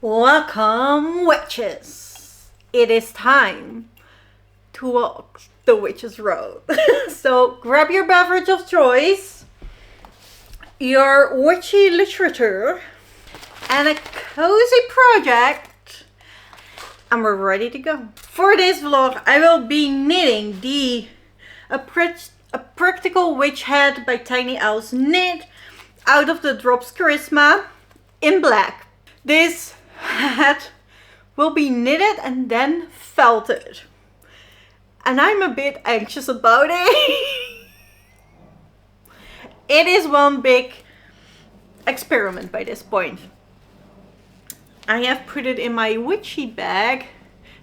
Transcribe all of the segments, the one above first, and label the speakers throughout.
Speaker 1: Welcome, witches! It is time to walk the witch's road. So grab your beverage of choice, your witchy literature, and a cozy project, and we're ready to go. For this vlog, I will be knitting a practical witch hat by Tiny Owls knit out of the Drops Charisma in black. This hat will be knitted and then felted, and I'm a bit anxious about it. It is one big experiment by this point. I have put it in my witchy bag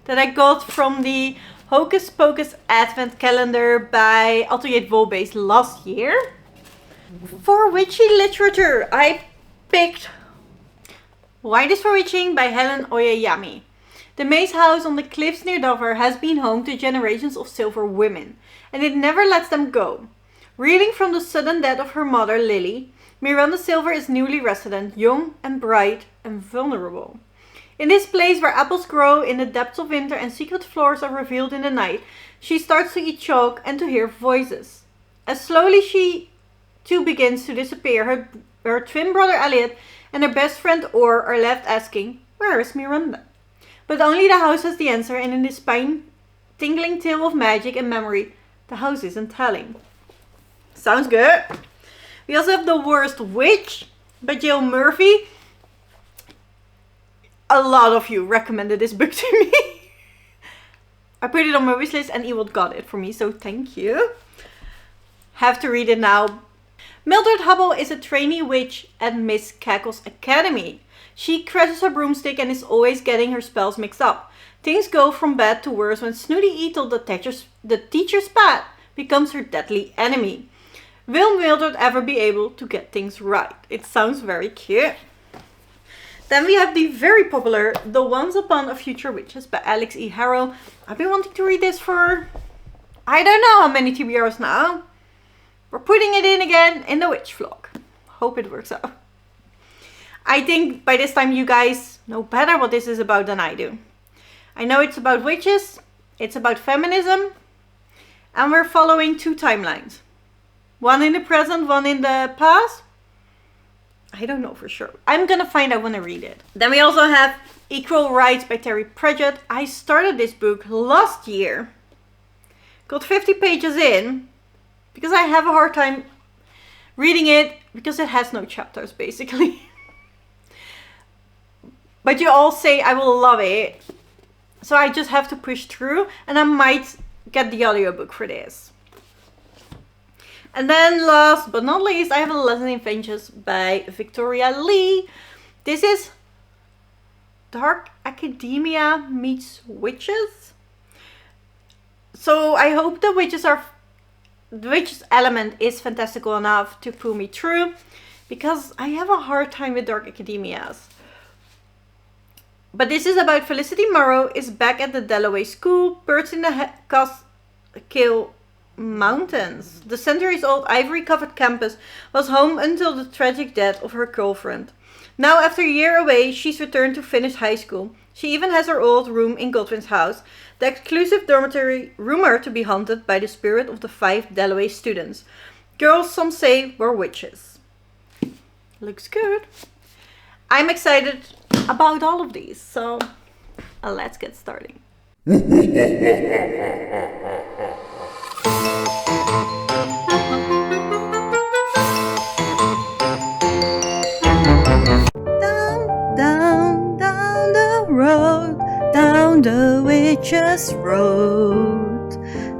Speaker 1: that I got from the Hocus Pocus Advent Calendar by Atelier Volbase last year. For witchy literature, I picked White is for Witching by Helen Oyeyami. The maze house on the cliffs near Dover has been home to generations of silver women, and it never lets them go. Reeling from the sudden death of her mother, Lily, Miranda Silver is newly resident, young and bright and vulnerable. In this place where apples grow in the depths of winter and secret floors are revealed in the night, she starts to eat chalk and to hear voices. As slowly she too begins to disappear, her twin brother Elliot and her best friend Orr are left asking, where is Miranda? But only the house has the answer, and in this spine-tingling tale of magic and memory, the house isn't telling. Sounds good. We also have The Worst Witch by Jill Murphy. A lot of you recommended this book to me. I put it on my wishlist and Ewald got it for me, so thank you. Have to read it now. Mildred Hubble is a trainee witch at Miss Cackle's Academy. She crashes her broomstick and is always getting her spells mixed up. Things go from bad to worse when Snooty Ethel, the teacher's pet, becomes her deadly enemy. Will Mildred ever be able to get things right? It sounds very cute. Then we have the very popular The Once Upon a Future Witches by Alex E. Harrell. I've been wanting to read this for I don't know how many TBRs now. We're putting it in again in the witch vlog. Hope it works out. I think by this time you guys know better what this is about than I do. I know it's about witches, it's about feminism, and we're following two timelines. One in the present, one in the past. I don't know for sure. I'm gonna find out when I read it. Then we also have Equal Rights by Terry Pratchett. I started this book last year. Got 50 pages in. Because I have a hard time reading it because it has no chapters basically. But you all say I will love it. So I just have to push through, and I might get the audiobook for this. And then last but not least, I have A Lesson in Vengeance by Victoria Lee. This is Dark Academia meets witches. So I hope the witch's element is fantastical enough to pull me through, because I have a hard time with Dark Academias. But this is about Felicity Morrow is back at the Dalloway School, perched in the Catskill Mountains. The centuries-old ivory-covered campus was home until the tragic death of her girlfriend. Now, after a year away, she's returned to finish high school. She even has her old room in Godwin's house, the exclusive dormitory rumored to be haunted by the spirit of the 5 Dalloway students. Girls, some say, were witches. Looks good. I'm excited about all of these, so let's get started. Down the road, down the witch's road.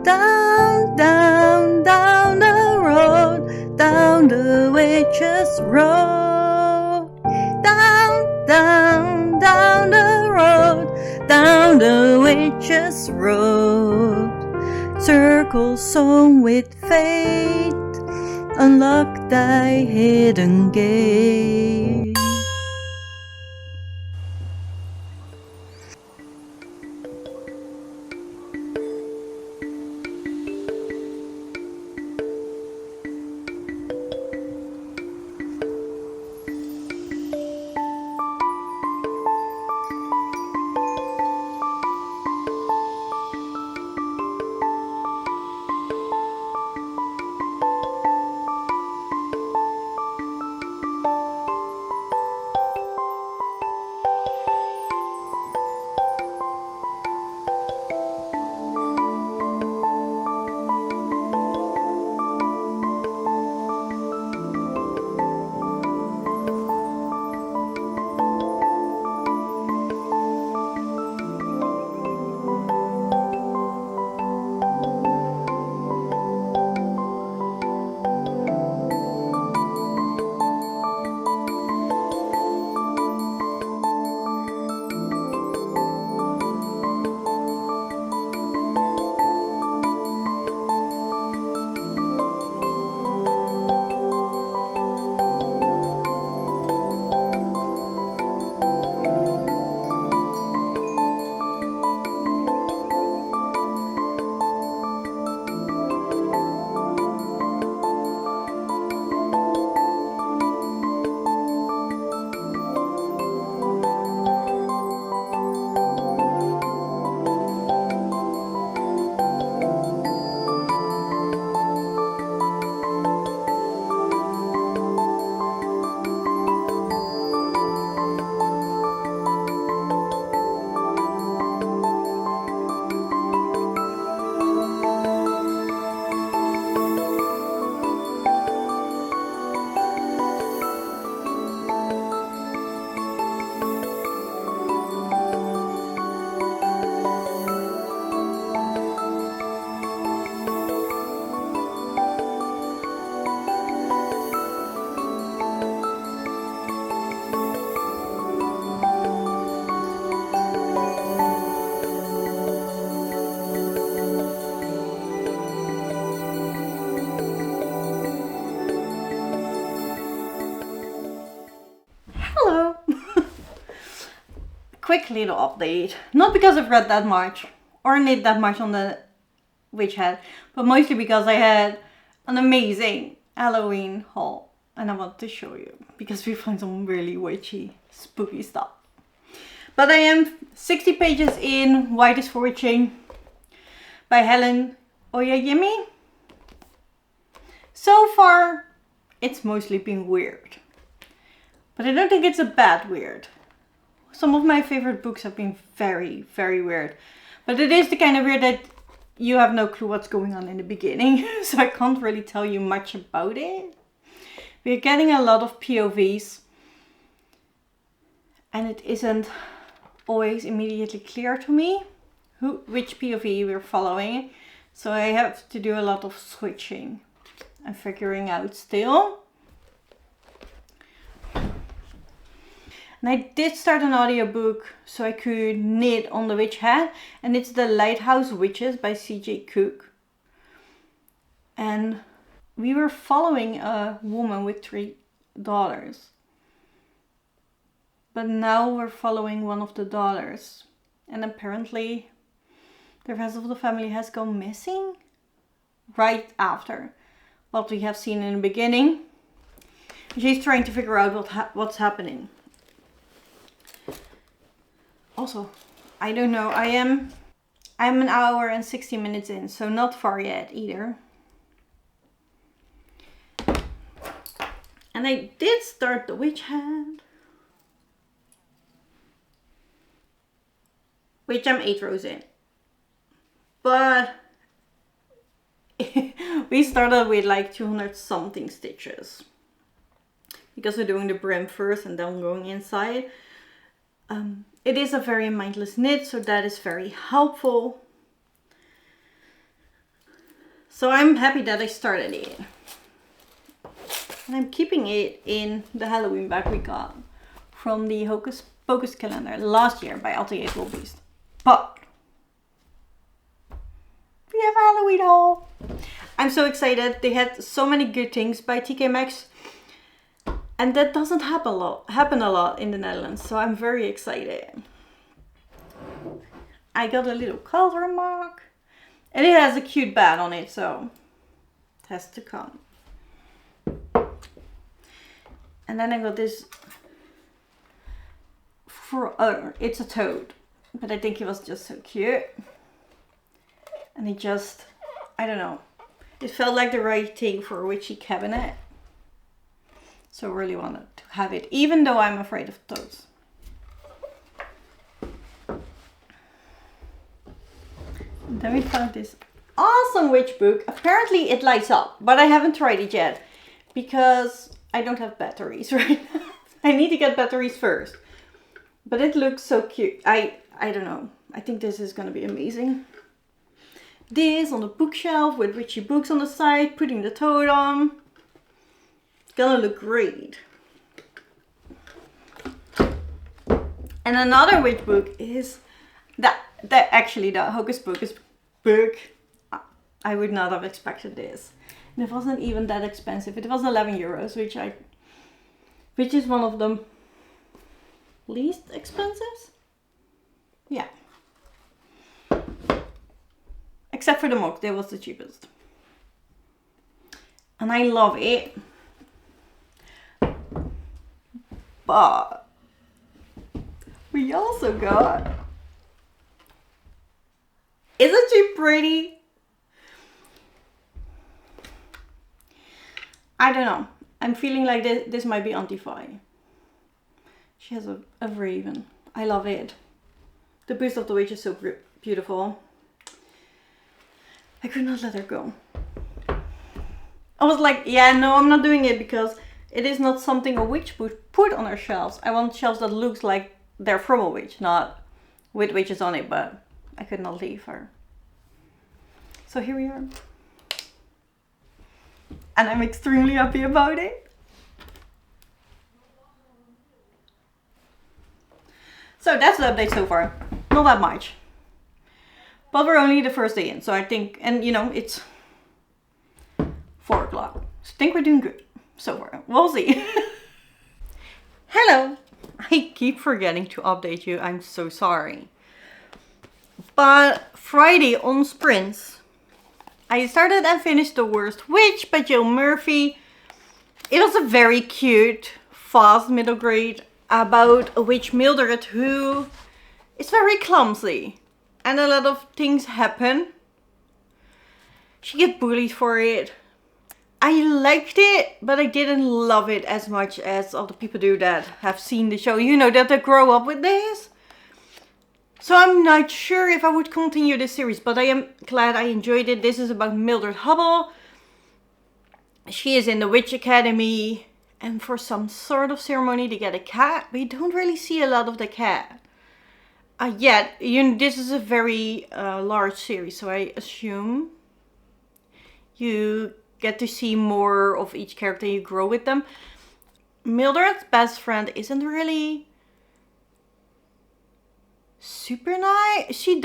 Speaker 1: Down the road, down the witch's road. Down the road, down the witch's road. Circles sewn with fate, unlock thy hidden gate. quick little update. Not because I've read that much or knit that much on the witch hat, but mostly because I had an amazing Halloween haul and I want to show you because we find some really witchy, spooky stuff. But I am 60 pages in White is for Witching by Helen Oyayemi. So far, it's mostly been weird. But I don't think it's a bad weird. Some of my favorite books have been very, very weird. But it is the kind of weird that you have no clue what's going on in the beginning. So I can't really tell you much about it. We're getting a lot of POVs. And it isn't always immediately clear to me which POV we're following. So I have to do a lot of switching and figuring out still. And I did start an audiobook so I could knit on the witch hat. And it's the Lighthouse Witches by CJ Cook. And we were following a woman with 3 daughters. But now we're following one of the daughters. And apparently the rest of the family has gone missing right after what we have seen in the beginning. She's trying to figure out what's happening. Also, I don't know, I'm an hour and 60 minutes in, so not far yet either. And I did start the witch hat, which I'm 8 rows in. But we started with like 200 something stitches. Because we're doing the brim first and then going inside. It is a very mindless knit, so that is very helpful. So I'm happy that I started it. And I'm keeping it in the Halloween bag we got from the Hocus Pocus calendar last year by Atelier Beast. But we have a Halloween haul. I'm so excited. They had so many good things by TK Maxx. And that doesn't happen a lot in the Netherlands, so I'm very excited. I got a little color mark. And it has a cute bat on it, so it has to come. And then I got this, it's a toad, but I think it was just so cute. And it just, I don't know, it felt like the right thing for a witchy cabinet. So I really wanted to have it, even though I'm afraid of toads. And then we found this awesome witch book. Apparently it lights up, but I haven't tried it yet because I don't have batteries right now. I need to get batteries first. But it looks so cute. I don't know. I think this is going to be amazing. This on the bookshelf with witchy books on the side, putting the toad on. Gonna look great. And another witch book is that actually the Hocus Pocus book. I would not have expected this. And it wasn't even that expensive. It was 11 euros, which is one of the least expensive. Yeah. Except for the mug, that was the cheapest. And I love it. But we also got, isn't she pretty? I don't know. I'm feeling like this might be Auntie Fi. She has a raven. I love it. The Boost of the Witch is so beautiful. I could not let her go. I was like, yeah, no, I'm not doing it because it is not something a witch would put on her shelves. I want shelves that looks like they're from a witch, not with witches on it, but I could not leave her. So here we are. And I'm extremely happy about it. So that's the update so far. Not that much. But we're only the first day in, so I think, and you know, it's 4 o'clock. So I think we're doing good so far. We'll see. Hello, I keep forgetting to update you. I'm so sorry. But Friday on Sprints, I started and finished The Worst Witch by Jill Murphy. It was a very cute, fast middle grade about a witch Mildred who is very clumsy. And a lot of things happen. She gets bullied for it. I liked it, but I didn't love it as much as other people do that have seen the show. You know, that they grow up with this. So I'm not sure if I would continue this series, but I am glad I enjoyed it. This is about Mildred Hubble. She is in the Witch Academy, and for some sort of ceremony they get a cat. We don't really see a lot of the cat. Yet, this is a very large series, so I assume you get to see more of each character, you grow with them. Mildred's best friend isn't really super nice. She's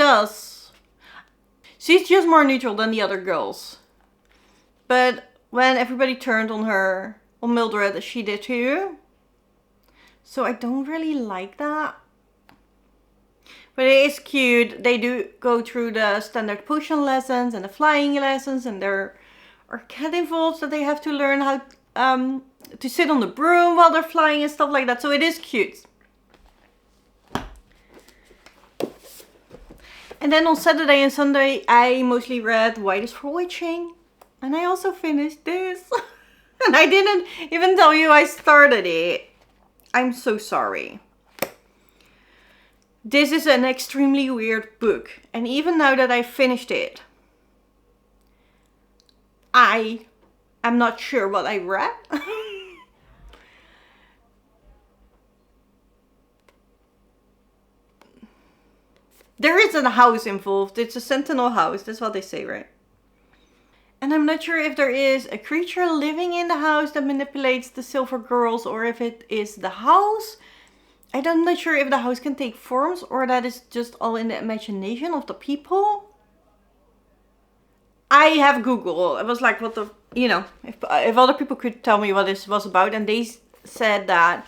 Speaker 1: just more neutral than the other girls. But when everybody turned on her, on Mildred, she did too. So I don't really like that. But it is cute. They do go through the standard potion lessons and the flying lessons, and there are cat involved, so they have to learn how to sit on the broom while they're flying and stuff like that. So it is cute. And then on Saturday and Sunday, I mostly read White is for Witching. And I also finished this. And I didn't even tell you I started it. I'm so sorry. This is an extremely weird book. And even now that I finished it, I am not sure what I read. There is a house involved. It's a sentinel house. That's what they say, right? And I'm not sure if there is a creature living in the house that manipulates the silver girls, or if it is the house. I'm not sure if the house can take forms, or that is just all in the imagination of the people. I have Googled. It was like, what the, if other people could tell me what this was about. And they said that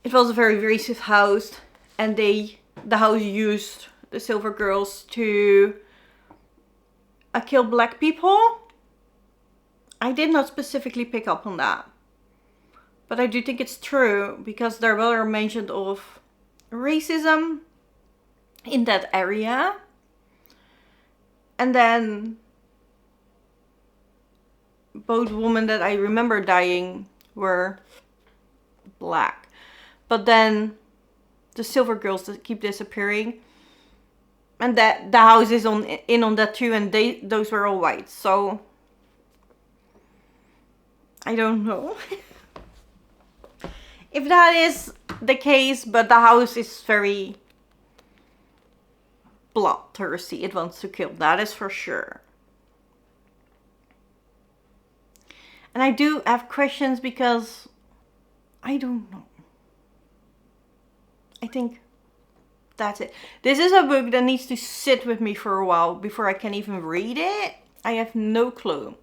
Speaker 1: it was a very racist house, and the house used the silver girls to kill black people. I did not specifically pick up on that. But I do think it's true, because there were mentions of racism in that area. And then both women that I remember dying were black. But then the silver girls that keep disappearing. And that the house is in on that too, and those were all white. So I don't know if that is the case, but the house is very bloodthirsty. It wants to kill, that is for sure. And I do have questions because I don't know. I think that's it. This is a book that needs to sit with me for a while before I can even read it. I have no clue.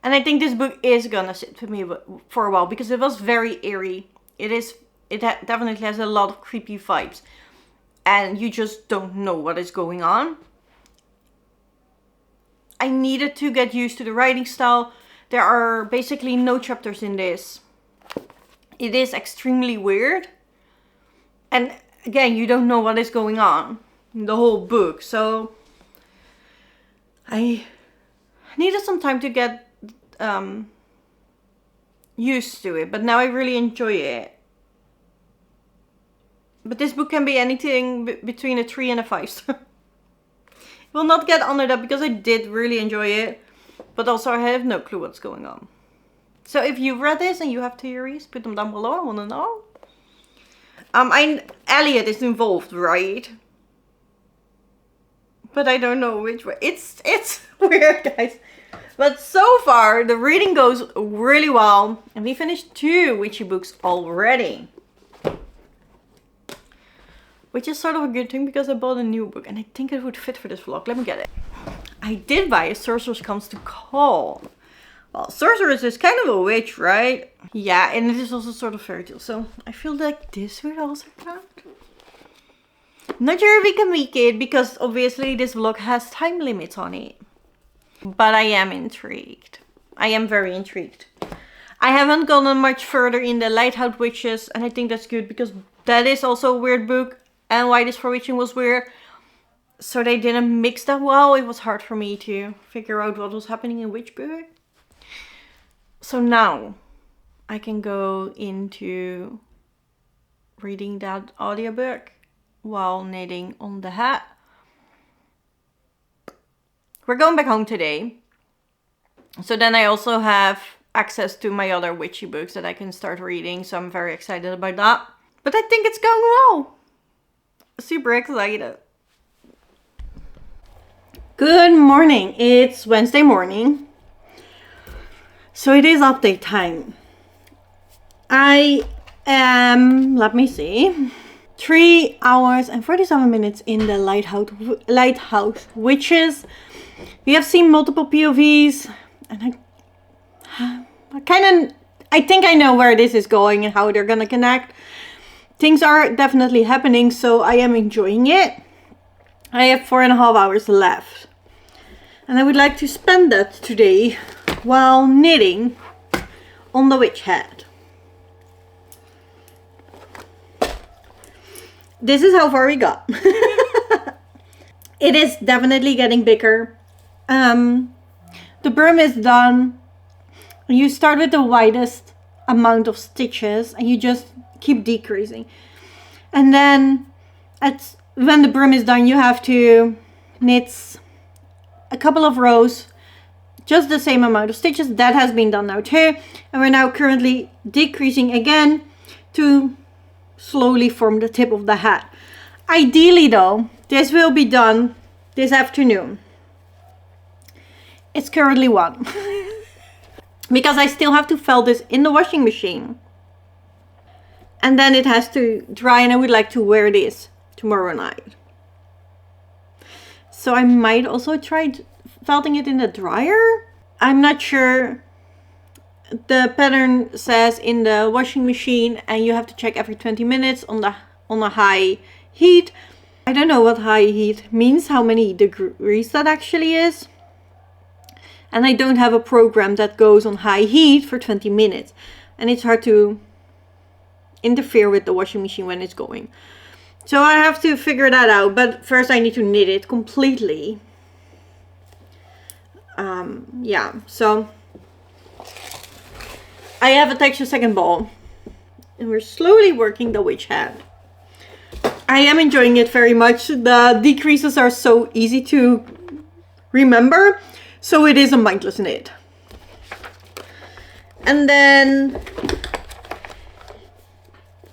Speaker 1: And I think this book is gonna sit with me for a while, because it was very eerie. It definitely has a lot of creepy vibes. And you just don't know what is going on. I needed to get used to the writing style. There are basically no chapters in this. It is extremely weird. And again, you don't know what is going on in the whole book. So I needed some time to get used to it. But now I really enjoy it. But this book can be anything between a 3 and a 5 star. It will not get under that, because I did really enjoy it. But also I have no clue what's going on. So if you've read this and you have theories, put them down below. I want to know. Elliot is involved, right? But I don't know which way. It's weird, guys. But so far, the reading goes really well. And we finished 2 witchy books already. Which is sort of a good thing, because I bought a new book. And I think it would fit for this vlog. Let me get it. I did buy a Sorceress Comes to Call Well, sorceress is kind of a witch, right? Yeah, and it is also sort of fairy tale, so I feel like this would also count. Not sure if we can make it, because obviously this vlog has time limits on it. But I am intrigued. I am very intrigued. I haven't gone much further in the Lighthouse Witches, and I think that's good, because that is also a weird book, and Why This For Witching was weird. So they didn't mix that well. It was hard for me to figure out what was happening in which book. So now I can go into reading that audiobook while knitting on the hat. We're going back home today. So then I also have access to my other witchy books that I can start reading. So I'm very excited about that. But I think it's going well. Super excited. Good morning. It's Wednesday morning. So it is update time. I am, let me see, 3 hours and 47 minutes in the Lighthouse Witches. We have seen multiple POVs, and I think I know where this is going and how they're gonna connect. Things are definitely happening, so I am enjoying it. I have 4.5 hours left, and I would like to spend that today while knitting on the witch hat. This is how far we got. It is definitely getting bigger. The brim is done. You start with the widest amount of stitches and you just keep decreasing. And then when the brim is done, you have to knit a couple of rows, just the same amount of stitches. That has been done now too. And we're now currently decreasing again to slowly form the tip of the hat. Ideally though, this will be done this afternoon. It's currently 1. Because I still have to felt this in the washing machine. And then it has to dry, and I would like to wear this tomorrow night. So I might also try felting it in the dryer. I'm not sure. The pattern says in the washing machine, and you have to check every 20 minutes on a high heat. I don't know what high heat means, how many degrees that actually is. And I don't have a program that goes on high heat for 20 minutes. And it's hard to interfere with the washing machine when it's going. So I have to figure that out. But first I need to knit it completely. Yeah, so I have attached a second ball. And we're slowly working the witch hat. I am enjoying it very much. The decreases are so easy to remember. So it is a mindless knit. And then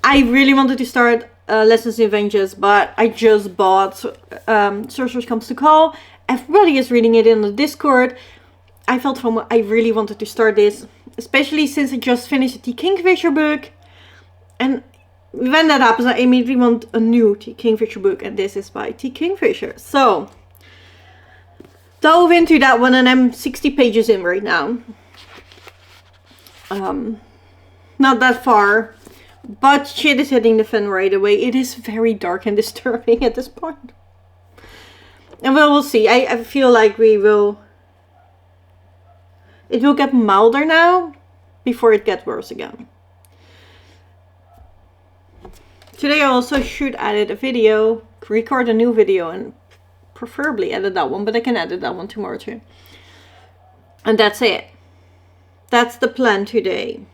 Speaker 1: I really wanted to start Lessons in Vengeance, but I just bought Sorceress Comes to Call. Everybody is reading it in the Discord. I felt I really wanted to start this, especially since I just finished a T. Kingfisher book. And when that happens, I immediately want a new T. Kingfisher book, and this is by T. Kingfisher. So dove into that one, and I'm 60 pages in right now. Not that far, but shit is hitting the fan right away. It is very dark and disturbing at this point. And we'll see. I feel like it will get milder now before it gets worse again. Today I also should edit a video, record a new video, and preferably edit that one, but I can edit that one tomorrow too. And that's it. That's the plan today.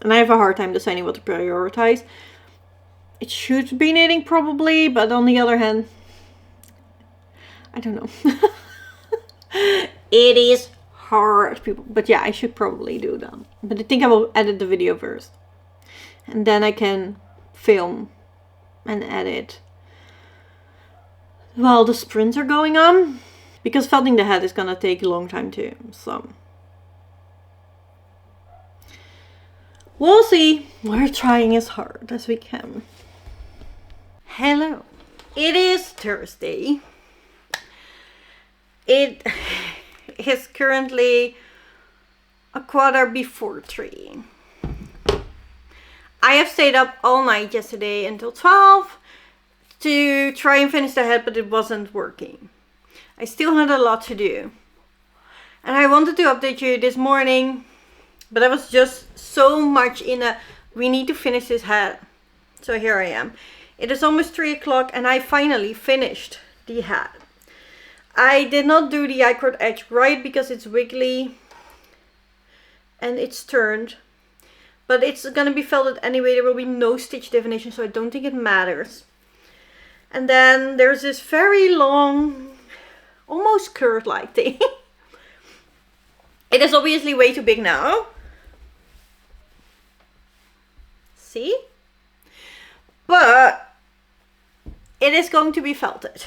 Speaker 1: And I have a hard time deciding what to prioritize. It should be knitting probably, but on the other hand, I don't know. It is hard, people. But yeah, I should probably do that. But I think I will edit the video first. And then I can film and edit while the sprints are going on. Because felting the hat is gonna take a long time too. So we'll see. We're trying as hard as we can. Hello. It is Thursday. It is currently 3:15. I have stayed up all night yesterday until 12 to try and finish the head, but it wasn't working. I still had a lot to do. And I wanted to update you this morning, but I was just so much in a, we need to finish this head. So here I am. It is almost 3 o'clock and I finally finished the hat. I did not do the I-cord edge right because it's wiggly and it's turned. But it's going to be felted anyway. There will be no stitch definition, so I don't think it matters. And then there's this very long, almost curd-like thing. It is obviously way too big now. See? But it is going to be felted.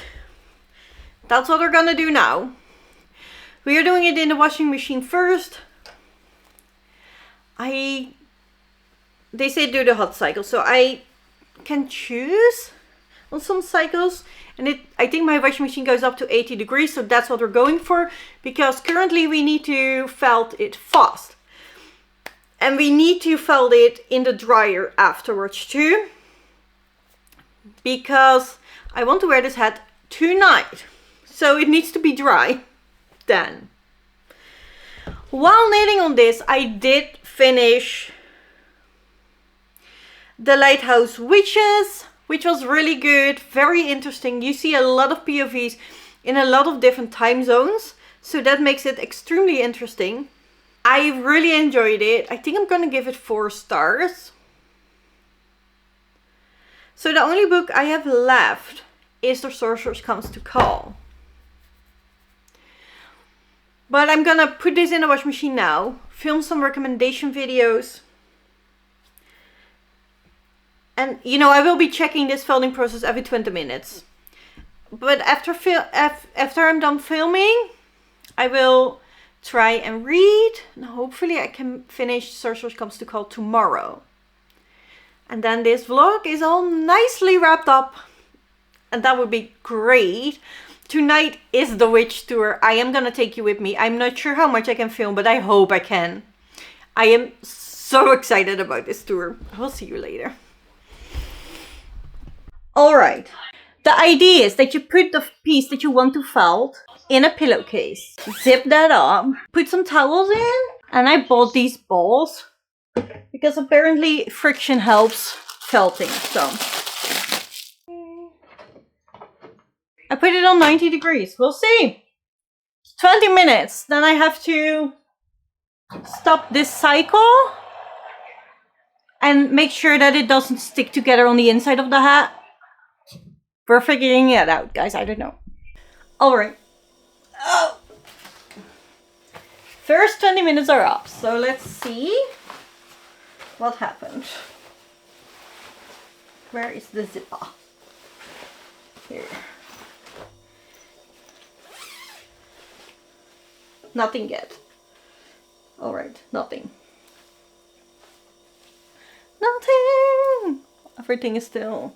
Speaker 1: That's what we're gonna do now. We are doing it in the washing machine first. They say do the hot cycle, so I can choose on some cycles. And I think my washing machine goes up to 80 degrees, so that's what we're going for. Because currently we need to felt it fast. And we need to felt it in the dryer afterwards too. Because I want to wear this hat tonight. So it needs to be dry then. While knitting on this, I did finish the Lighthouse Witches, which was really good, very interesting. You see a lot of POVs in a lot of different time zones, so that makes it extremely interesting. I really enjoyed it. I think I'm gonna give it 4 stars. So the only book I have left is The Sorceress Comes to call. But I'm gonna put this in the wash machine now, film some recommendation videos. And you know, I will be checking this felting process every 20 minutes. But after I'm done filming, I will try and read. And hopefully I can finish Sorceress Comes to call tomorrow. And then this vlog is all nicely wrapped up. And that would be great. Tonight is the witch tour. I am gonna take you with me. I'm not sure how much I can film, but I hope I can. I am so excited about this tour. I will see you later. Alright. The idea is that you put the piece that you want to felt in a pillowcase. Zip that up. Put some towels in. And I bought these balls. Because apparently friction helps felting. So I put it on 90 degrees. We'll see. 20 minutes. Then I have to stop this cycle. And make sure that it doesn't stick together on the inside of the hat. We're figuring it out, guys. I don't know. Alright. Oh. First 20 minutes are up. So let's see what happened. Where is the zipper? Here. Nothing yet. Alright, nothing. Nothing! Everything is still.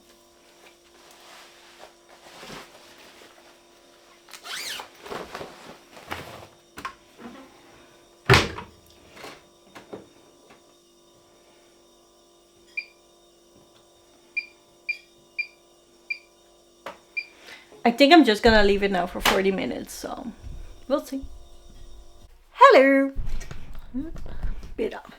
Speaker 1: I think I'm just gonna leave it now for 40 minutes, so we'll see. Hello! Bit up.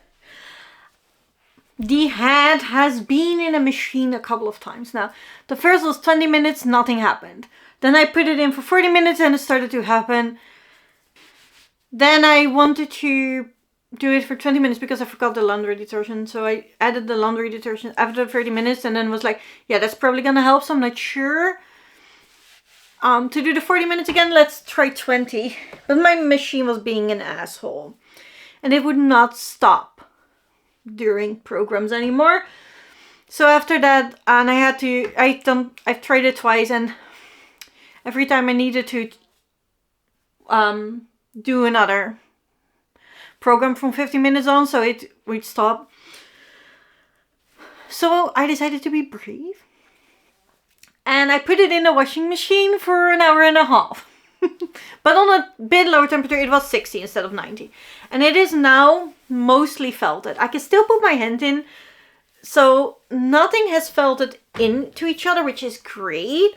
Speaker 1: The hat has been in a machine a couple of times now. The first was 20 minutes, nothing happened. Then I put it in for 40 minutes and it started to happen. Then I wanted to do it for 20 minutes because I forgot the laundry detergent. So I added the laundry detergent after 30 minutes and then was like, yeah, that's probably gonna help, so I'm not sure. To do the 40 minutes again, let's try 20. But my machine was being an asshole. And it would not stop during programs anymore. So after that, and I've tried it twice, and every time I needed to do another program from 15 minutes on, so it would stop. So I decided to be brave. And I put it in the washing machine for an hour and a half. But on a bit lower temperature, it was 60 instead of 90. And it is now mostly felted. I can still put my hand in. So nothing has felted into each other, which is great.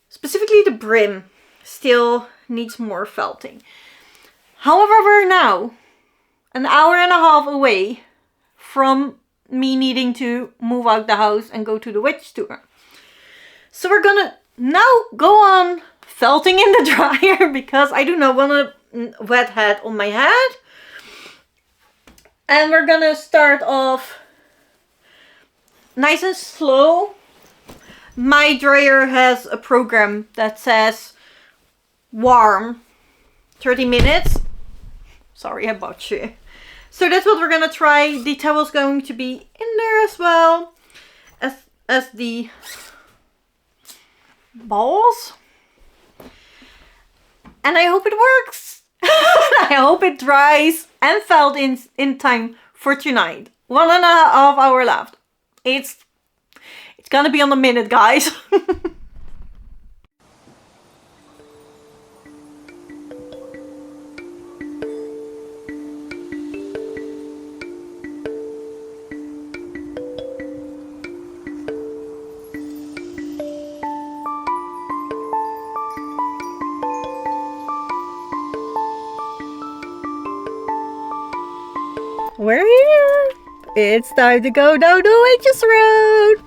Speaker 1: Specifically the brim still needs more felting. However, we're now an hour and a half away from me needing to move out the house and go to the witch tour. So we're gonna now go on felting in the dryer because I do not want a wet head on my head. And we're gonna start off nice and slow. My dryer has a program that says warm 30 minutes. Sorry about you. So that's what we're gonna try. The towel's going to be in there as well as the balls. And I hope it works. I hope it dries and felt in time for tonight. 1.5 hours left. It's gonna be on the minute, guys. We're here. It's time to go down the Witches Road.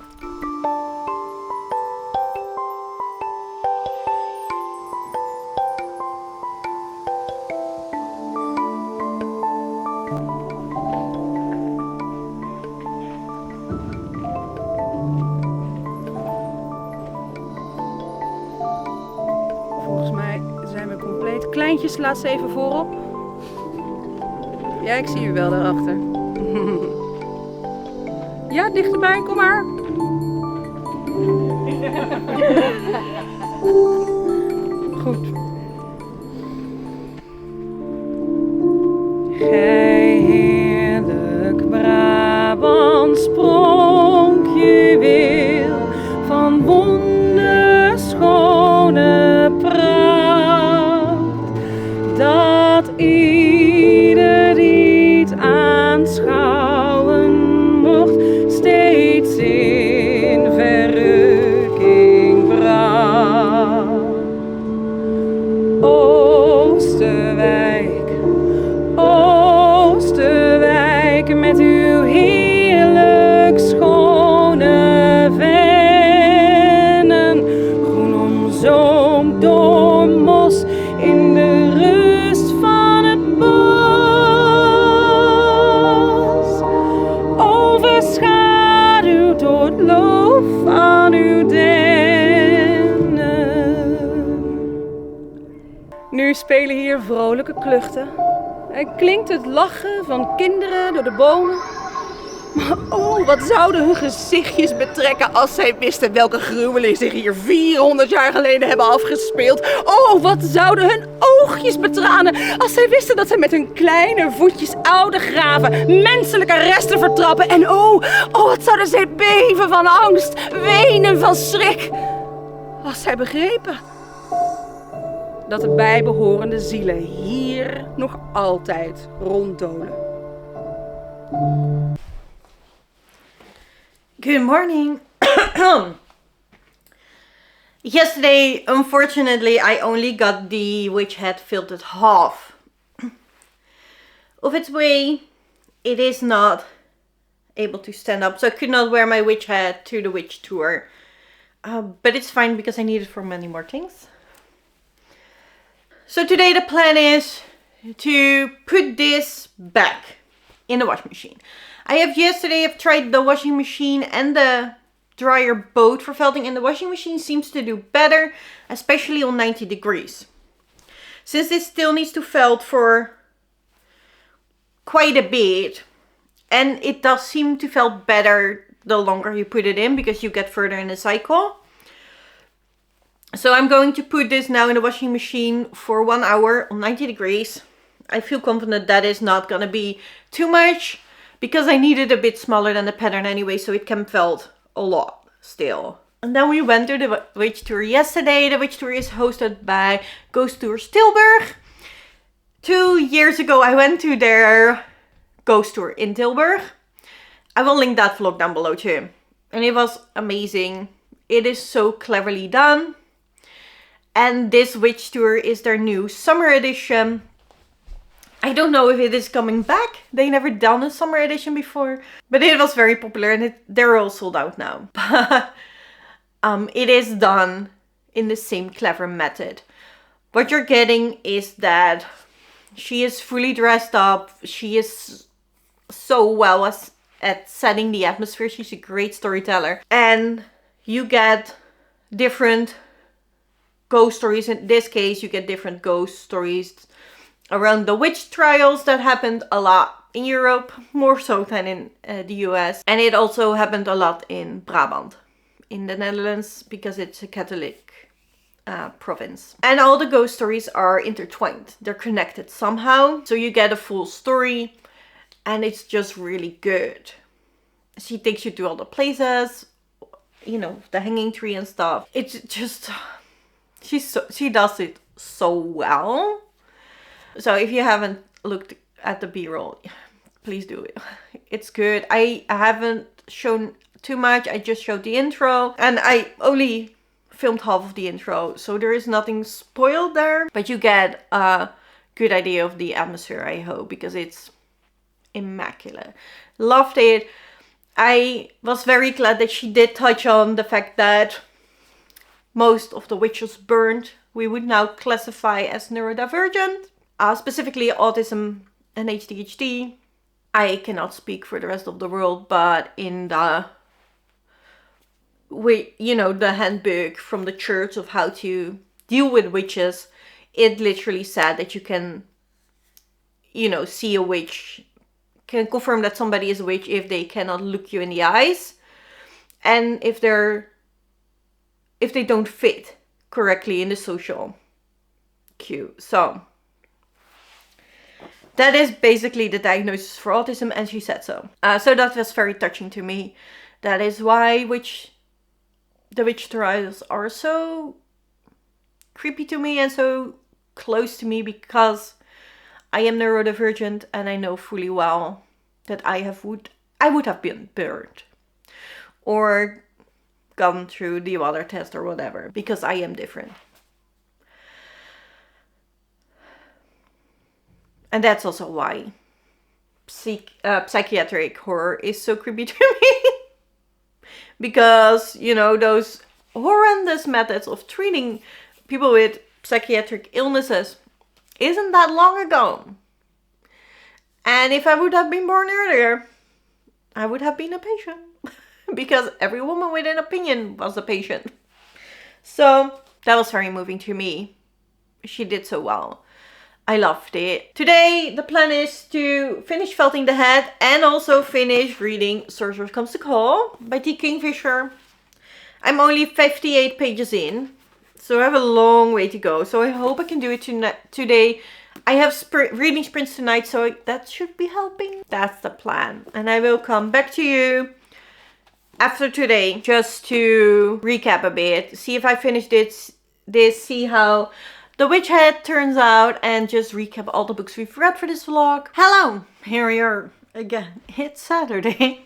Speaker 2: Volgens mij zijn we compleet. Kleintjes, laat ze even voorop. Ja, ik zie u wel daarachter. Ja, dichterbij, kom maar. Goed. Gij heerlijk Brabant spronkjuweel van wonderschone pracht, dat ieder die het aanschouwen mocht steeds in verrukking bracht. Oosterwijk, Oosterwijk, met uw heerlijk schone vennen, groen omzoomd door mos in de rust van het bos, overschaduwd door het loof van uw dennen. Nu spelen hier vrolijke kluchten en klinkt het lachen van kinderen door de bomen. Maar oh, wat zouden hun gezichtjes betrekken als zij wisten welke gruwelen zich hier 400 jaar geleden hebben afgespeeld. Oh, wat zouden hun oogjes betranen als zij wisten dat zij met hun kleine voetjes oude graven menselijke resten vertrappen. En oh, wat zouden zij beven van angst, wenen van schrik, als zij begrepen dat de bijbehorende zielen hier nog altijd ronddolen.
Speaker 1: Good morning. Yesterday, unfortunately, I only got the witch hat filled at half of its way. It is not able to stand up, so I could not wear my witch hat to the witch tour. But it's fine because I need it for many more things. So today the plan is to put this back in the washing machine. I've tried the washing machine and the dryer both for felting, and the washing machine seems to do better, especially on 90 degrees. Since this still needs to felt for quite a bit, and it does seem to felt better the longer you put it in because you get further in the cycle. So I'm going to put this now in the washing machine for 1 hour on 90 degrees. I feel confident that is not gonna be too much, because I need it a bit smaller than the pattern anyway, so it can felt a lot still. And then we went to the witch tour yesterday. The witch tour is hosted by Ghosttour Tilburg. 2 years ago, I went to their ghost tour in Tilburg. I will link that vlog down below too. And it was amazing. It is so cleverly done. And this witch tour is their new summer edition. I don't know if it is coming back. They never done a summer edition before. But it was very popular and they're all sold out now. But it is done in the same clever method. What you're getting is that she is fully dressed up. She is so well at setting the atmosphere. She's a great storyteller. And you get different ghost stories. In this case, you get different ghost stories around the witch trials that happened a lot in Europe, more so than in the US. And it also happened a lot in Brabant, in the Netherlands, because it's a Catholic province. And all the ghost stories are intertwined. They're connected somehow. So you get a full story and it's just really good. She takes you to all the places, you know, the hanging tree and stuff. It's just, she does it so well. So if you haven't looked at the B-roll, please do it. It's good. I haven't shown too much. I just showed the intro and I only filmed half of the intro, so there is nothing spoiled there, but you get a good idea of the atmosphere, I hope, because it's immaculate. Loved it. I was very glad that she did touch on the fact that most of the witches burned we would now classify as neurodivergent, specifically autism and ADHD. I cannot speak for the rest of the world, but in the the handbook from the church of how to deal with witches, it literally said that you can, see a witch, can confirm that somebody is a witch if they cannot look you in the eyes, and if they don't fit correctly in the social cue. So that is basically the diagnosis for autism, and she said so. So that was very touching to me. That is why the witch trials are so creepy to me and so close to me, because I am neurodivergent and I know fully well that I would have been burned or gone through the other test or whatever, because I am different. And that's also why psychiatric horror is so creepy to me. Because, those horrendous methods of treating people with psychiatric illnesses isn't that long ago. And if I would have been born earlier, I would have been a patient. Because every woman with an opinion was a patient. So that was very moving to me. She did so well. I loved it. Today, the plan is to finish felting the head and also finish reading Sorceress Comes to Call by T. Kingfisher. I'm only 58 pages in, so I have a long way to go. So I hope I can do it today. I have reading sprints tonight, so that should be helping. That's the plan. And I will come back to you after today just to recap a bit. See if I finished this, see how The Witch Head turns out, and just recap all the books we've read for this vlog. Hello, here we are again. It's Saturday.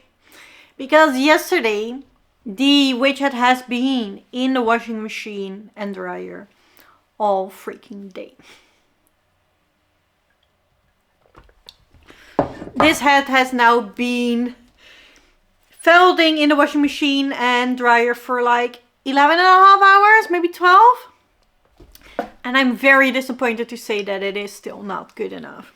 Speaker 1: Because yesterday, the Witch Head has been in the washing machine and dryer all freaking day. This head has now been folding in the washing machine and dryer for like 11 and a half hours, maybe 12. And I'm very disappointed to say that it is still not good enough.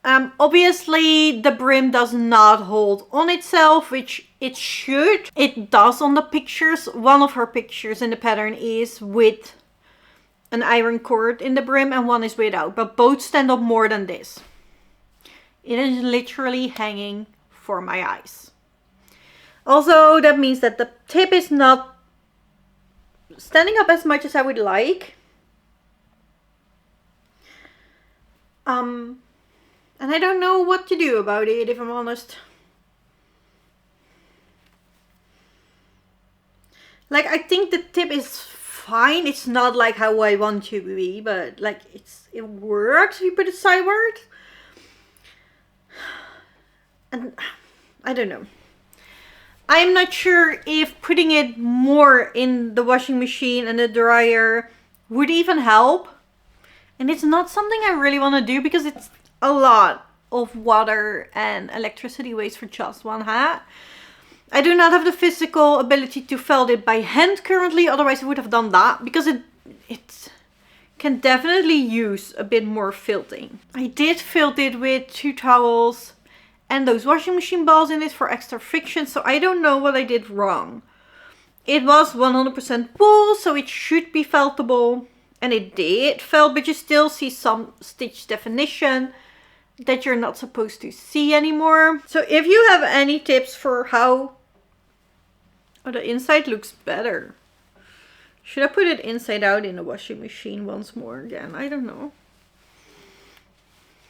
Speaker 1: Obviously, the brim does not hold on itself, which it should. It does on the pictures. One of her pictures in the pattern is with an iron cord in the brim and one is without. But both stand up more than this. It is literally hanging for my eyes. Also, that means that the tip is not standing up as much as I would like. And I don't know what to do about it, if I'm honest. Like, I think the tip is fine. It's not like how I want to be, but like it works if you put it sideways. And I don't know. I'm not sure if putting it more in the washing machine and the dryer would even help. And it's not something I really want to do because it's a lot of water and electricity waste for just one hat. I do not have the physical ability to felt it by hand currently, otherwise I would have done that because it can definitely use a bit more felting. I did felt it with 2 towels and those washing machine balls in it for extra friction, so I don't know what I did wrong. It was 100% wool, so it should be feltable, and it did felt, but you still see some stitch definition that you're not supposed to see anymore. So if you have any tips for how the inside looks better. Should I put it inside out in the washing machine once more again? I don't know.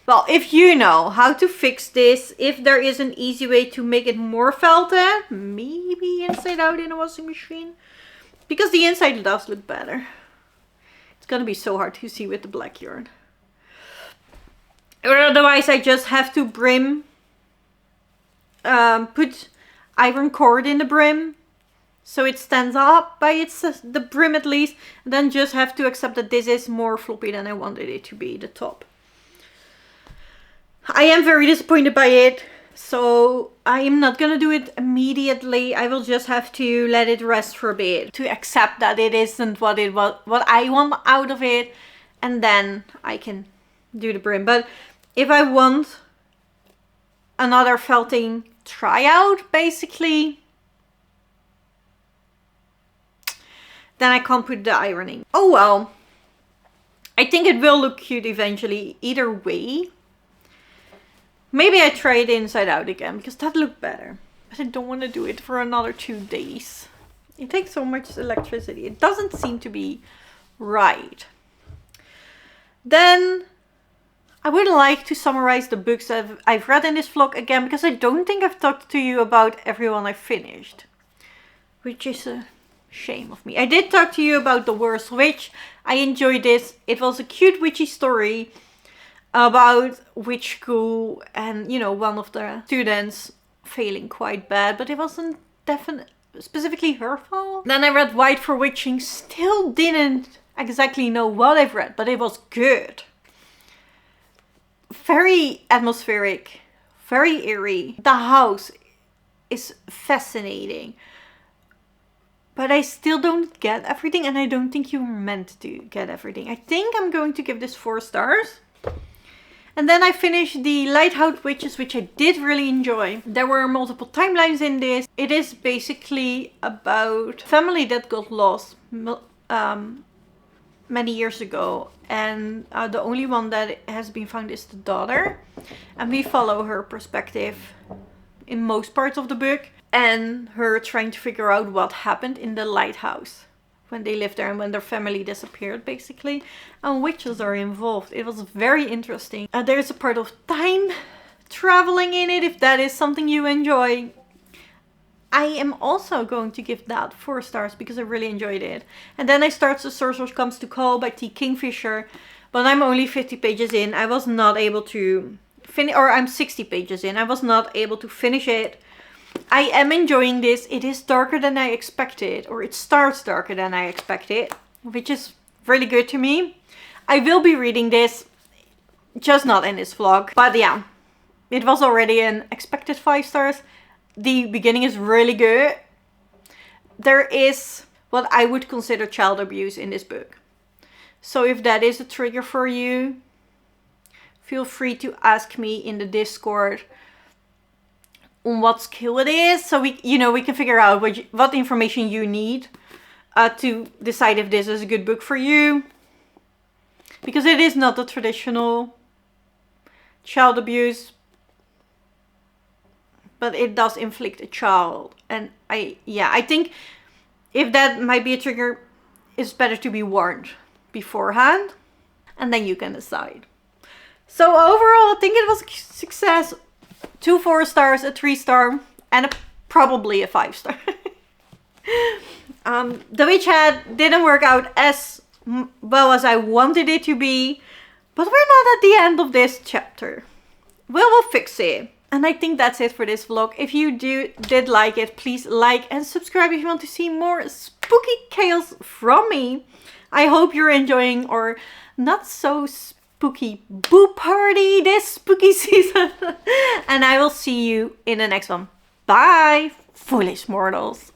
Speaker 1: Well, if you know how to fix this, if there is an easy way to make it more felted, maybe inside out in the washing machine. Because the inside does look better. It's gonna be so hard to see with the black yarn. Or otherwise I just have to brim, put iron cord in the brim. So it stands up by the brim at least. And then just have to accept that this is more floppy than I wanted it to be, the top. I am very disappointed by it. So I am not going to do it immediately. I will just have to let it rest for a bit. To accept that it isn't what I want out of it. And then I can do the brim. But if I want another felting tryout, basically, then I can't put the ironing. Oh well. I think it will look cute eventually either way. Maybe I try it inside out again because that looked better. But I don't want to do it for another 2 days. It takes so much electricity. It doesn't seem to be right. Then I would like to summarize the books that I've read in this vlog again, because I don't think I've talked to you about everyone I finished. Which is a shame of me. I did talk to you about The Worst Witch. I enjoyed this. It was a cute witchy story about witch school and, you know, one of the students failing quite bad, but it wasn't specifically her fault. Then I read White for Witching. Still didn't exactly know what I've read, but it was good. Very atmospheric, very eerie. The house is fascinating. But I still don't get everything, and I don't think you're meant to get everything. I think I'm going to give this 4 stars. And then I finished the Lighthouse Witches, which I did really enjoy. There were multiple timelines in this. It is basically about a family that got lost many years ago. And the only one that has been found is the daughter. And we follow her perspective in most parts of the book. And her trying to figure out what happened in the lighthouse when they lived there and when their family disappeared, basically. And witches are involved. It was very interesting. There's a part of time traveling in it, if that is something you enjoy. I am also going to give that 4 stars because I really enjoyed it. And then I started The Sorceress Comes to Call by T. Kingfisher. But I'm only 50 pages in. I was not able to finish, or I'm 60 pages in. I was not able to finish it. I am enjoying this. It is darker than I expected, or it starts darker than I expected, which is really good to me. I will be reading this, just not in this vlog. But yeah, it was already an expected 5 stars. The beginning is really good. There is what I would consider child abuse in this book. So if that is a trigger for you, feel free to ask me in the Discord on what scale it is, so we can figure out what information you need to decide if this is a good book for you. Because it is not the traditional child abuse, but it does inflict a child. And I think if that might be a trigger, it's better to be warned beforehand, and then you can decide. So overall, I think it was a success. 2 4 stars, a 3 star, and probably a 5 star. The witch hat didn't work out as well as I wanted it to be, but we're not at the end of this chapter. We'll fix it. And I think that's it for this vlog. If you did like it, please like and subscribe if you want to see more spooky chaos from me. I hope you're enjoying our not so spooky boo party this spooky season. And I will see you in the next one. Bye, foolish mortals.